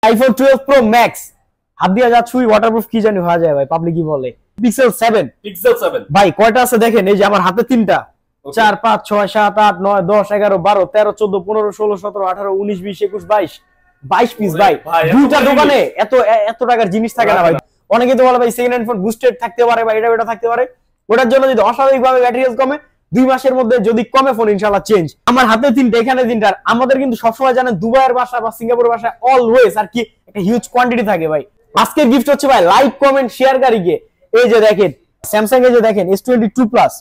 IPhone 12 pro max হাত দিয়া যা ছুঁই ওয়াটারপ্রুফ কি জানি হয়ে যায় ভাই, পাবলিক কি বলে পিক্সেল 7 ভাই কয়টা আছে দেখেন, এই যে আমার হাতে তিনটা 4 5 6 7 8 9 10 11 12 13 14 15 16 17 18 19 20 21 22 পিস ভাই। দুইটা দোকানে এত এত টাকার জিনিস থাকে না ভাই। অনেকে তো বলে ভাই সেকেন্ড হ্যান্ড ফোন বুস্টেড থাকতে পারে বা এটা থাকতে পারে, ওটার জন্য যদি অস্বাভাবিকভাবে ব্যাটারি হেলথ কমে 2 মাসের মধ্যে যদি কমে ফোন ইনশাআল্লাহ চেঞ্জ। আমার হাতে তিনটা, এখানে তিনটা। আমাদের কিন্তু সবসময় জানেন দুবাইয়ের বাসা বা সিঙ্গাপুরের বাসা অলওয়েজ আর কি একটা হিউজ কোয়ান্টিটি থাকে ভাই। আজকে গিফট হচ্ছে ভাই লাইক কমেন্ট শেয়ারকারীকে। এই যে দেখেন স্যামসাং এ যে দেখেন S22 প্লাস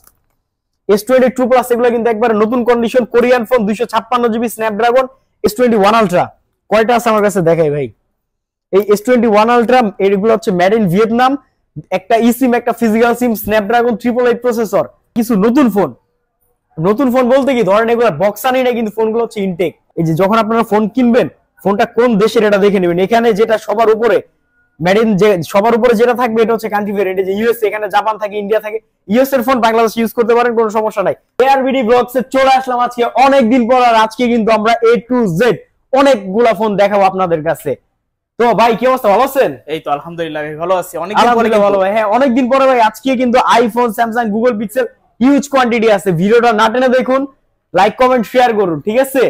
এগুলো কিন্তু একবারে নতুন condition Korean phone 256 GB Snapdragon S21 ultra. কয়টা আছে আমার কাছে দেখাই ভাই। এই S21 আলট্রা এগুলো হচ্ছে মেড ইন ভিয়েতনাম, একটা eSIM একটা ফিজিক্যাল সিম, স্ন্যাপড্রাগন 888 প্রসেসর। কিছু নতুন ফোন বলতে কি ধরেন এগুলো বক্স আনি না, কিন্তু ফোনগুলো হচ্ছে ইনটেক। এই যে যখন আপনারা ফোন কিনবেন ফোনটা কোন দেশের এটা দেখে নেবেন। এখানে যেটা সবার উপরে মেড ইন, যে সবার উপরে যেটা থাকবে এটা হচ্ছে কান্ট্রি ভেরিয়েন্ট। যে ইউএস, এখানে জাপান থাকে, ইন্ডিয়া থাকে। ইউএস এর ফোন বাংলাদেশ ইউজ করতে পারেন, কোনো সমস্যা নাই। এআরবিডি ব্লগস এ চলে আসলাম আজকে অনেক দিন পর, আর আজকে কিন্তু আমরা A to Z অনেকগুলা ফোন দেখাবো আপনাদের কাছে। তো ভাই কি অবস্থা, ভালো আছেন? এই তো আলহামদুলিল্লাহ ভালো আছি। অনেকদিন পরে ভালো ভাই। হ্যাঁ অনেকদিন পরে ভাই। আজকে কিন্তু iPhone, Samsung, Google pixel huge quantity আছে। ভিডিওটা না টেনে দেখুন, লাইক কমেন্ট শেয়ার করুন, ঠিক আছে?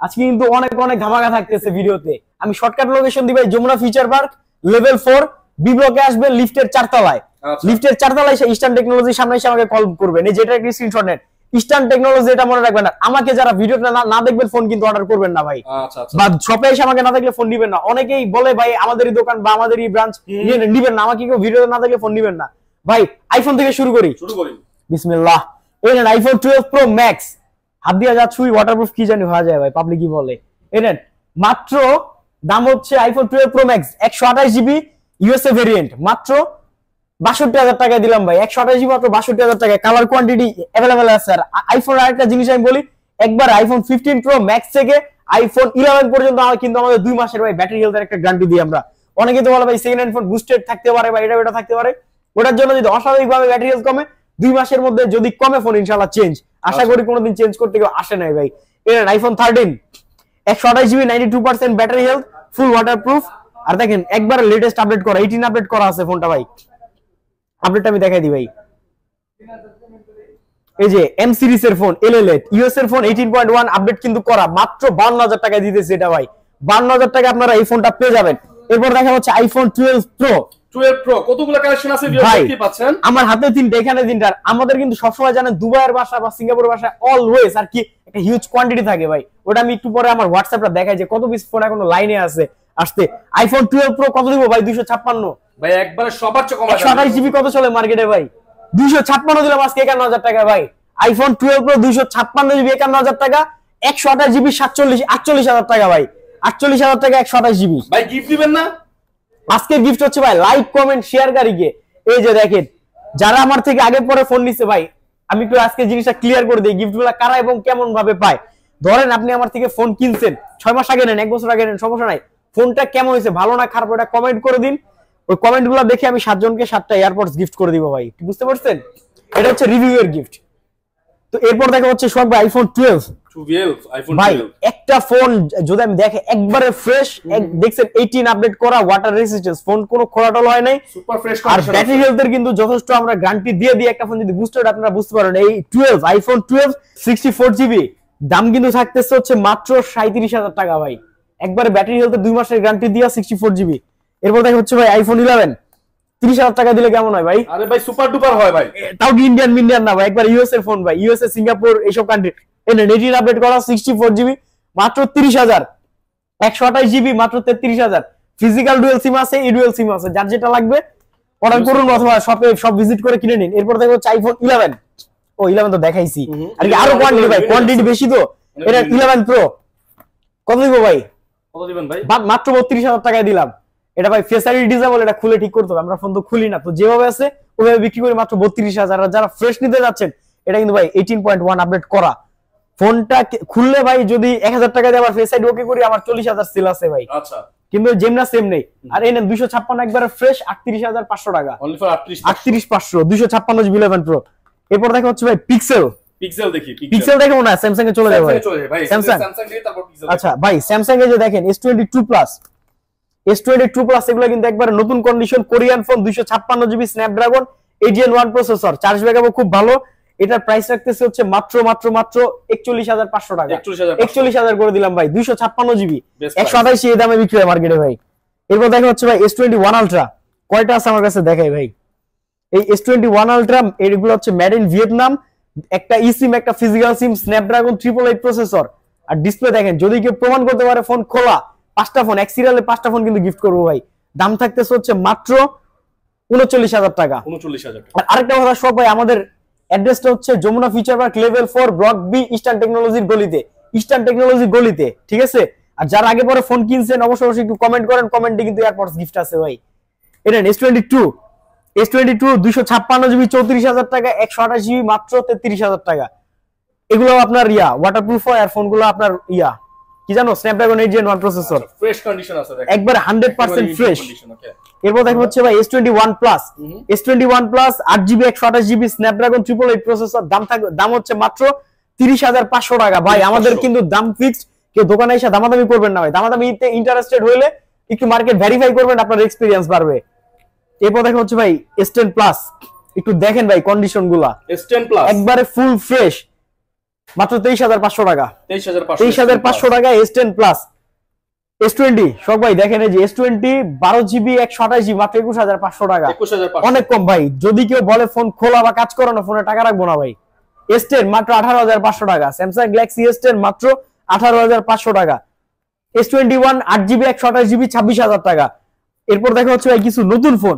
আজকে কিন্তু অনেক ধামাকা থাকতেছে ভিডিওতে। আমি শর্টকাট লোকেশন দিই ভাই, Jamuna future park level 4 B ব্লকে আসবেন, লিফটের 4 তলায়। লিফটের 4 তলায় এসে ইস্টার্ন টেকনোলজির সামনে এসে আমাকে কল করবেন। এই যেটা একটা স্ক্রিনশট নেন, ইস্টার্ন টেকনোলজি, এটা মনে রাখবেন না। আমাকে যারা ভিডিওটা না দেখবেন ফোন কিন্তু অর্ডার করবেন না ভাই। বা শপে এসে আমাকে না দেখলে ফোন নিবেন না। অনেকেই বলে ভাই আমাদেরই দোকান বা আমাদেরই ব্রাঞ্চ নিবেন না, আমাকে কেউ ভিডিও না দেখলে ফোন নিবেন না ভাই। আইফোন থেকে শুরু করি বিসমিল্লাহ। এই নেন আইফোন 12 প্রো ম্যাক্স হাত দিয়া যা ছুঁই ওয়াটারপ্রুফ কি জানি হয়ে যায় ভাই, পাবলিক কি বলে। এই নেন মাত্র দাম হচ্ছে iPhone 12 pro max 128 GB USA variant মাত্র ৬২,০০০ টাকায় দিলাম ভাই। 128 জিবি মাত্র ৬২,০০০ টাকায়। কালার কোয়ান্টিটি अवेलेबल আছে। আর আইফোন আরেকটা জিনিস আমি বলি, একবার আইফোন 15 প্রো ম্যাক্স থেকে আইফোন 11 পর্যন্ত কিন্তু আমাদের 2 মাসের ভাই ব্যাটারি হেলথের একটা গ্যারান্টি দিই আমরা। অনেকে তো বলে ভাই সেকেন্ড হ্যান্ড ফোন বুস্টেড থাকতে পারে বা এটা থাকতে পারে, ওটার জন্য যদি অস্বাভাবিকভাবে ব্যাটারি হেলথ কমে 2 মাসের মধ্যে যদি কমে ফোন ইনশাআল্লাহ চেঞ্জ। আশা করি কোনোদিন চেঞ্জ করতে কেউ আসে নাই ভাই। এর iPhone 13 128 GB 92% battery health, full waterproof. আর দেখেন একবার লেটেস্ট আপডেট করা 18 আপডেট করা আছে ফোনটা ভাই। আপডেটটা আমি দেখাই দিই ভাই। এই যে এম সিরিজ এর ফোন L8 ইউএস এর ফোন 18.1 আপডেট কিন্তু করা, মাত্র 52,০০০ টাকায় দিতেছে এটা ভাই। 52,০০০ টাকা আপনারা এই ফোনটা পেয়ে যাবেন। এরপর দেখা হচ্ছে আইফোন 12 প্রো কতগুলো কালেকশন আছে দেখতে পাচ্ছেন। আমার হাতে তিনটা, এখানে তিনটা। আমাদের কিন্তু সবসময় জানেন দুবাইয়ের বাসা বা সিঙ্গাপুরের বাসা অলওয়েজ আর কি একটা হিউজ কোয়ান্টিটি থাকে ভাই। ওটা আমি একটু পরে আমার হোয়াটসঅ্যাপটা দেখাই যে কত পিস ফোন এখনো লাইনে আছে আসতে। আইফোন 12 প্রো কত দিব ভাই? 256 ভাই, একবারে সবার চেয়ে কম। 128 জিবি কত চলে মার্কেটে ভাই? 256 দিলাম আজকে 51,০০০ টাকা ভাই। আইফোন 12 প্রো 256 জিবি 51,০০০ টাকা। 128 জিবি 48,০০০ টাকা ভাই। 48,০০০ টাকা 128 জিবি ভাই। গিফট দিবেন না? আজকে গিফট হচ্ছে ভাই লাইক কমেন্ট শেয়ারকারীকে। এই যে দেখেন যারা আমার থেকে আগে পরে ফোন নিছে ভাই, আমি একটু আজকে জিনিসটা ক্লিয়ার করে দিই গিফটগুলো কারা এবং কেমন ভাবে পায়। ধরেন আপনি আমার থেকে ফোন কিনছেন 6 মাস আগে নেন, 1 বছর আগে নেন, সমস্যা নাই। ফোনটা কেমন হয়েছে, ভালো না খারাপ, ওটা কমেন্ট করে দিন। ওই কমেন্টগুলো দেখে আমি 7 জনকে 7টা এয়ারপডস গিফট করে দিব ভাই। বুঝতে পারছেন? এটা হচ্ছে রিভিউ এর গিফট। তো এরপর দেখা হচ্ছে সব ভাই আইফোন 12 ভাই। একটা ফোন যদি আমি দেখে একবারে ফ্রেশ, দেখছেন 18 আপডেট করা, ওয়াটার রেজিস্ট্যান্স ফোন, কোনো খোলাটল হয় নাই, সুপার ফ্রেশ আর ব্যাটারি হেলথের কিন্তু যথেষ্ট আমরা গ্যারান্টি দিয়ে একটা ফোন যদি বুস্টেড আপনারা বুঝতে পারেন। এই 12 আইফোন 12 64 জিবি দাম কিন্তু থাকতেছে হচ্ছে মাত্র 37,০০০ টাকা ভাই। একবারে ব্যাটারি হেলথের 2 মাসের গ্যারান্টি দিয়া 64 জিবি। এরপর দেখা হচ্ছে ভাই আইফোন 11 30,০০০ টাকা দিলে কেমন হয় ভাই? আরে ভাই সুপার ডুপার হয় ভাই। তাও কি ইন্ডিয়ান না ভাই, একবার ইউএস এর ফোন ভাই। ইউএসএ, সিঙ্গাপুর এইসব কান্ট্রি। এনে 18 আপডেট করা 64 জিবি মাত্র 30,০০০। 128 জিবি মাত্র 33,০০০। ফিজিক্যাল ডুয়াল সিম আছে, ডুয়াল সিম আছে, যার যেটা লাগবে অর্ডার করুন অথবা শপে সব ভিজিট করে কিনে নিন। এরপর দেখা হচ্ছে আইফোন 11 ও 11 তো দেখাইছি, আর কি আরো কোয়ান্টিটি ভাই, কোয়ান্টিটি বেশি তো। এটা 11 প্রো কত দিব ভাই? কত দিবেন ভাই? মাত্র 32,০০০ টাকায় দিলাম। এটা ভাই ফেস আইডি ডিসেবল, এটা খুলে ঠিক করতে হবে। আমরা ফোন তো খুলি না, তো যেভাবে আছে ওইভাবে বিক্রি করি মাত্র 32,০০০। আর যারা ফ্রেশ নিতে যাচ্ছেন এটা কিন্তু ভাই 18.1 আপডেট করা। ফোনটা খুললে ভাই যদি ১০০০ টাকা দিয়ে আবার ফেস আইডি ওকে করি, আমার 40,০০০ সেল আছে ভাই। আচ্ছা, কিন্তু যেমনা সেম নেই। আর এই নেন 256 একবারে ফ্রেশ 38,৫০০ টাকা। Only for 38,৫০০ 256 GB 11 pro. এরপর দেখা হচ্ছে ভাই পিক্সেল দেখি। পিক্সেল দেখো না, স্যামসাং এ চলে যাবে ভাই। স্যামসাং দিয়ে তারপর পিক্সেল। আচ্ছা ভাই স্যামসাং এ যে দেখেন S22 প্লাস S22 প্লাস এগুলো কিন্তু একবারে নতুন condition Korean phone 256GB Snapdragon 8 Gen 1 processor, charge ব্যাকআপও খুব ভালো। এটার প্রাইস রাখতেছে হচ্ছে মাত্র 41,500 টাকা। 41,000 করে দিলাম ভাই, 256GB 128 এই দামে বিক্রি হয় মার্কেটে ভাই। এরপর দেখা হচ্ছে ভাই S21 আলট্রা, কয়টা আছে আমার কাছে দেখাই ভাই। এই S21 আলট্রা এগুলো হচ্ছে মেড ইন ভিয়েতনাম, একটা ইসিম একটা ফিজিক্যাল সিম, স্ন্যাপড্রাগন 888 প্রসেসর। আর ডিসপ্লে দেখেন, যদি কেউ প্রমাণ করতে পারে ফোন খোলা, 5টা ফোন এক সিরিয়ালে 5টা ফোন কিন্তু গিফট করবো ভাই। দাম থাকতেছে হচ্ছে মাত্র 39,000 টাকা। 39,000 টাকা। আর আরেকটা কথা শখ ভাই, আমাদের অ্যাড্রেসটা হচ্ছে Jamuna future park level 4 block B eastern টেকনোলজির গলিতে, ইস্টার্ন টেকনোলজির গলিতে, ঠিক আছে। আর যারা আগে পরে ফোন কিনছেন অবশ্যই অবশ্যই একটু কমেন্ট করেন, কমেন্টে কিন্তু এয়ারপডস গিফট আছে ভাই। এটা S22 256GB 34,000 টাকা, 128GB মাত্র 33,000 টাকা। এগুলো আপনার ওয়াটারপ্রুফ হয়, আর ফোনগুলো আপনার কি জানো Snapdragon 8 Gen 1 processor, fresh condition আছে দেখেন, একবার 100% ফ্রেশ। ওকে। এরপর দেখা হচ্ছে ভাই S21 plus, S21 plus 8GB 128GB Snapdragon 888 processor, দাম হচ্ছে মাত্র 30,500 টাকা ভাই। আমাদের কিন্তু দাম ফিক্সড, কেউ দোকানে এসে দামাদামি করবেন না ভাই। দামাদামিতে ইন্টারেস্টেড হইলে একটু মার্কেট ভেরিফাই করবেন, আপনার এক্সপেরিয়েন্স বাড়বে। এরপর দেখা হচ্ছে ভাই S10 প্লাস, একটু দেখেন ভাই কন্ডিশন গুলা, S10 প্লাস একবারে ফুল ফ্রেশ, মাত্র 23,500 টাকা। 23,500 টাকা S10 প্লাস। S20 সব ভাই দেখেন, এই যে S20 12GB 128GB মাত্র 21,500 টাকা, 21,500 অনেক কম ভাই। যদি কেউ বলে ফোন খোলা বা কাজ করানো, ফোনে টাকা রাখবো না ভাই। S10 মাত্র 18,500 টাকা। স্যামসাং গ্যালাক্সি S10 মাত্র 18,500 টাকা। S21 8GB 128GB 26,000 টাকা। এরপর দেখা হচ্ছে ভাই কিছু নতুন ফোন।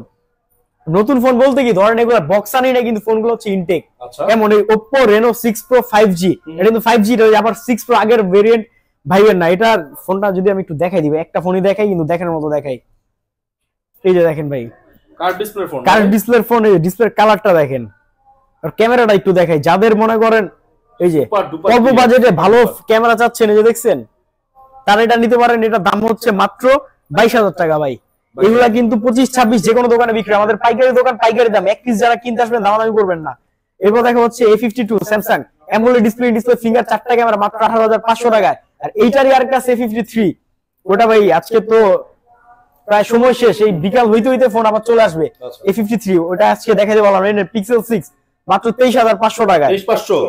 নতুন ফোন বলতে কি ধরেন এগুলো বক্স আনি না, কিন্তু ফোনগুলো হচ্ছে ইনটেক। যেমন এই Oppo Reno 6 Pro 5G, এটা কিন্তু 5G, আবার 6 Pro আগের ভেরিয়েন্ট ভাইবেন না। এটার ফোনটা যদি আমি একটু দেখাই দিই, একটা ফোনই দেখাই, কিন্তু দেখানোর মতো দেখাই। এই যে দেখেন ভাই, কার্ভ ডিসপ্লে ফোন, কার্ভ ডিসপ্লের ফোন, এই ডিসপ্লের কালারটা দেখেন, আর ক্যামেরাটা একটু দেখাই। যাদের মনে করেন এই যে অল্প বাজেটে ভালো ক্যামেরা চাচ্ছেন, এই যে দেখছেন, তারা এটা নিতে পারেন। এটা দাম হচ্ছে মাত্র 22,000 টাকা ভাই। এগুলা কিন্তু 25-26 যে কোনো দোকানে বিক্রি, আমাদের পাইকারি দোকান, পাইকারি দাম। এক পিস যারা কিনতে আসবেন দামাদামি করবেন না। এরপর দেখা হচ্ছে A52 Samsung AMOLED display finger 4টা ক্যামেরা মাত্র 18,500 টাকায়। আর এইটারই আরেকটা A53, ওটা ভাই আজকে তো প্রায় সময় শেষ, এই বিকাল হইতে হইতে ফোন আবার চলে আসবে। A53 ওটা আজকে দেখাতে বললাম, পিক্সেল 6 মাত্র 23,500 টাকায়।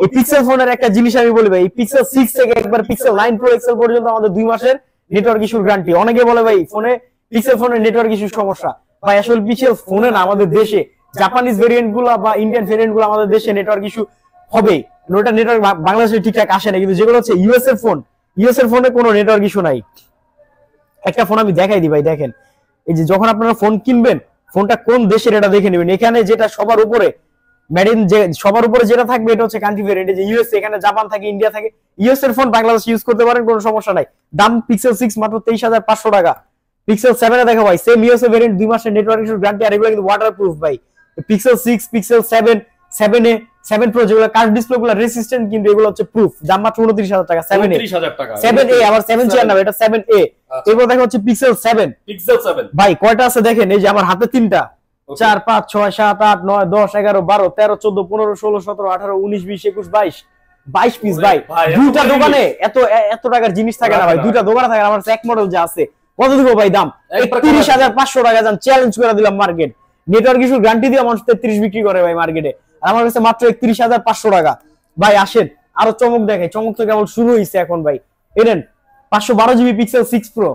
এই পিক্সেল ফোনের একটা জিনিস আমি বলি ভাই, এই পিক্সেল 6 থেকে একবার পিক্সেল 9 Pro XL পর্যন্ত আমাদের 2 মাসের নেটওয়ার্ক ইস্যুর গ্যারান্টি। অনেকে বলে ভাই ফোনে পিক্সেল ফোনের নেটওয়ার্ক ইস্যুর সমস্যা, ভাই আসলে পিক্সেল ফোনে না, আমাদের দেশে জাপানিজ ভেরিয়েন্ট গুলা বা ইন্ডিয়ান ভেরিয়েন্ট গুলো আমাদের দেশে নেটওয়ার্ক ইস্যু হবে। ওটা নেটওয়ার্ক বাংলাদেশে ঠিকঠাক আসে না, কিন্তু যেগুলো হচ্ছে ইউএস এর ফোন, ইউএস এর ফোনে কোনো নেটওয়ার্ক ইস্যু নাই। একটা ফোন আমি দেখাই দিই ভাই, দেখেন এই যে যখন আপনারা ফোন কিনবেন, ফোনটা কোন দেশের এটা দেখে নেবেন। এখানে যেটা সবার উপরে মেড ইন, যে সবার উপরে যেটা থাকবে এটা হচ্ছে কান্ট্রি ভেরিয়েন্ট। যে ইউএস, এখানে জাপান থাকে, ইন্ডিয়া থাকে, ইউএস এর ফোন বাংলাদেশ ইউজ করতে পারেন, কোনো সমস্যা নাই। দাম পিক্সেল 6 মাত্র 23,500 টাকা। পিক্সেল 7 এ দেখা ভাই সেম ইউএস এর ভেরিয়েন্ট, 2 মাসের নেটওয়ার্ক ইস্যুর গ্যারান্টি, আর এগুলো কিন্তু ওয়াটারপ্রুফ ভাই। পিক্সেল 6, পিক্সেল 7, 7A, 7 Pro যেগুলো কার্ভ ডিসপ্লে গুলো রেসিস্ট্যান্ট, কিন্তু এগুলো হচ্ছে প্রুফ। দাম মাত্র 29,000 টাকা। 7A আবার 7 চেয়ার না, এটা 7A। এরপর দেখা হচ্ছে পিক্সেল 7 ভাই, কয়টা আছে দেখেন, এই যে আমার হাতে 3টা, 4 5 6 7 8 9 10 11 12 13 14 15 16 17 18 19 20 21 22 পিস ভাই। দুইটা দোকানে এত টাকার জিনিস থাকে না ভাই, দুইটা দোকানে থাকে। আমার এক মডেল যা আছে, কত দিব ভাই দাম? 31,500 টাকা। যান চ্যালেঞ্জ করে দিলাম মার্কেট, নেটওয়ার্ক ইস্যুর গ্যারান্টি দিয়ে মানুষ 33 বিক্রি করে ভাই মার্কেটে, আর আমার কাছে মাত্র 31,500 টাকা ভাই। আসেন আরো চমক দেখাই, চমক তো কেবল শুরু হয়েছে এখন ভাই। এরেন 512GB পিক্সেল 6 Pro,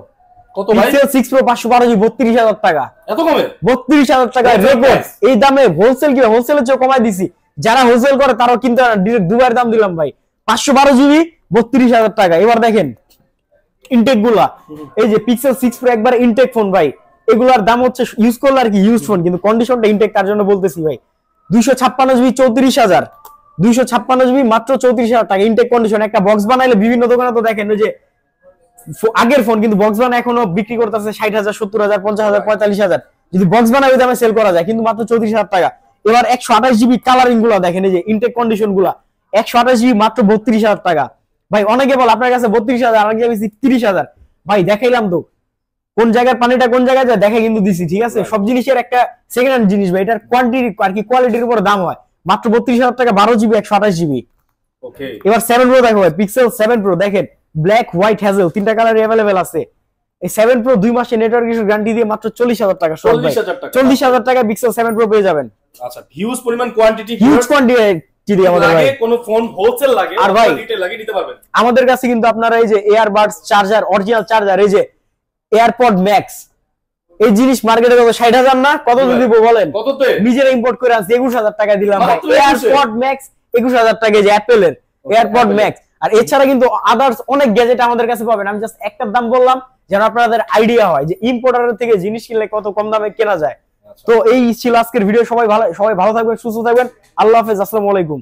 কত ভাই? পিক্সেল 6 Pro 512GB 32,000 টাকা। এত কমে? 32,000 টাকা রেকর্ড। এই দামে হোলসেল কি? হোলসেলের চেয়ে কমাই দিছি। যারা হোলসেল করে তারাও কিনতে ডিরেক্ট দুবার দাম দিলাম ভাই। 512GB 32,000 টাকা। এবার দেখেন ইনটেক গুলা, এই যে পিক্সেল 6 Pro একবার ইনটেক ফোন ভাই। এগুলার দাম হচ্ছে ইউজ করলে আর কি ইউজ ফোন, কিন্তু কন্ডিশনটা ইনটেক, তার জন্য বলতেছি ভাই। 256GB 34,000, 256GB মাত্র 34,000 টাকা ইনটেক কন্ডিশন। একটা বক্স বানাইলে বিভিন্ন দোকানে তো দেখেন যে আগের ফোন, কিন্তু বক্স বানায় এখনো বিক্রি করতেছে 60,000 70,000 50,000 45,000। যদি বক্স বানায় ওই দামে সেল করা যায়, কিন্তু মাত্র 34,000 টাকা। এবার 128GB কালারিং গুলা দেখেন, এই যে ইনটেক কন্ডিশন গুলা, 128GB মাত্র 32,000 টাকা ভাই। অনেকে বল আপনার কাছে 32,000, আর আগে 30,000 ভাই। দেখাইলাম তো কোন জায়গার পানিটা কোন জায়গায় যায়, দেখে কিন্তু দিছি, ঠিক আছে। সব জিনিসের একটা সেকেন্ড হ্যান্ড জিনিস ভাই, এটার কোয়ান্টিটি আর কি কোয়ালিটির উপর দাম হয়। মাত্র 32,000 টাকা, 12GB 128GB। ওকে, এবার 7 Pro দেখো ভাই, পিক্সেল 7 Pro দেখেন, ব্ল্যাক হোয়াইট হ্যাজেল 3টা কালার अवेलेबल আছে। এই 7 Pro 2 মাসের নেটওয়ার্ক ইস্যু গ্যারান্টি দিয়ে মাত্র 40,000 টাকা। 40,000 টাকা। 40,000 টাকা পিক্সেল 7 Pro পেয়ে যাবেন। আচ্ছা, হিউজ পরিমাণ কোয়ান্টিটি, হিউজ কোয়ান্টিটি দিয়ে আমাদের ভাই। কোন ফোন হোলসেল লাগে আর ভাই রিটেল লাগে নিতে পারবেন। আমাদের কাছে কিন্তু আপনারা এই যে এয়ারবাডস চার্জার, অরিজিনাল চার্জার, এই যে এয়ারপড ম্যাক্স, এই জিনিস মার্কেটে কত 60,000 না, কত যদি বলেন? কততে? নিজেরা ইম্পোর্ট করে আনছি 21,000 টাকা দিলাম ভাই। মাত্র 21,000 এয়ারপড ম্যাক্স 21,000 টাকা, যে অ্যাপেলের এয়ারপড ম্যাক্স। আর এছাড়া কিন্তু আদার্স অনেক গ্যাজেট আমাদের কাছে পাবেন। আমি জাস্ট একটার দাম বললাম যেন আপনাদের আইডিয়া হয় যে ইম্পোর্টারের থেকে জিনিস কিনলে কত কম দামে কেনা যায়। তো এই ছিল আজকের ভিডিও। সবাই ভালো থাকবেন, সুস্থ থাকবেন। আল্লাহ হাফেজ, আসসালামু আলাইকুম।